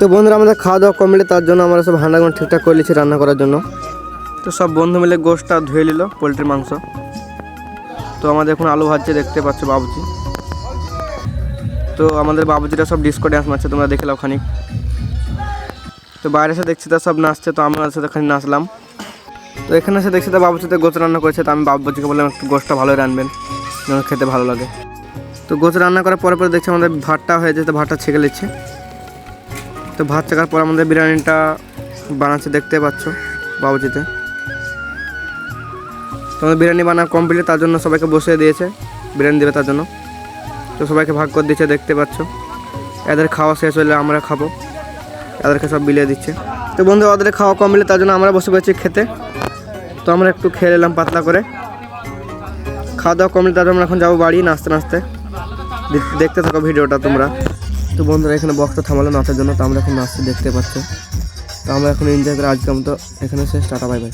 তো বন্ধুরা আমাদের খাওয়া দাওয়া কমপ্লিট, তার জন্য আমরা সব হান্ডাগুলো ঠিকঠাক করে নিচ্ছি রান্না করার জন্য। তো সব বন্ধু মিলে গোশটা ধুয়ে নিল, পোলট্রির মাংস। তো আমাদের এখন আলু ভাজছে, দেখতে পাচ্ছ বাবুজি। তো আমাদের বাবুজিরা সব ডিস্কো ড্যান্স মারছে, তোমরা দেখে নাও খানিক। তো বাইরে এসে দেখছি তা সব নাচছে, তো আমরা সাথে খানিক নাচলাম। তো এখানে এসে দেখছি তা বাবুজিতে গোছ রান্না করেছে, তো আমি বাবুজিকে বললাম একটু গোছটা ভালোই রানবেন, যেন খেতে ভালো লাগে। তো গোছ রান্না করার পরে পরে দেখছি আমাদের ভাতটা হয়ে যেতে, ভাতটা ছেঁকে নিচ্ছে। তো ভাত ছেঁকার পর আমাদের বিরিয়ানিটা বানাচ্ছে, দেখতে পাচ্ছ বাবুজিতে। তো আমাদের বিরিয়ানি বানা কমপ্লিট, তার জন্য সবাইকে বসিয়ে দিয়েছে, বিরিয়ানি দেবে তার জন্য। তো সবাইকে ভাগ করে দিচ্ছে, দেখতে পাচ্ছ। এদের খাওয়া শেষ হলে আমরা খাবো, এদেরকে সব বিলিয়ে দিচ্ছে। তো বন্ধু ওদের খাওয়া কমপ্লিট, তার জন্য আমরা বসে পড়েছি খেতে। তো আমরা একটু খেয়ে নিলাম পাতলা করে। খাওয়া দাওয়া কমপ্লিট, তার জন্য আমরা এখন যাবো বাড়ি নাচতে নাচতে। দেখতে থাকো ভিডিওটা তোমরা। তো বন্ধুরা এখানে বক্সটা থামালো নাচার জন্য, তো আমরা এখন নাচতে, দেখতে পাচ্ছ। তো আমরা এখন এনজয় করে আজকে মতো এখানে শেষ, টাটা বাই বাই।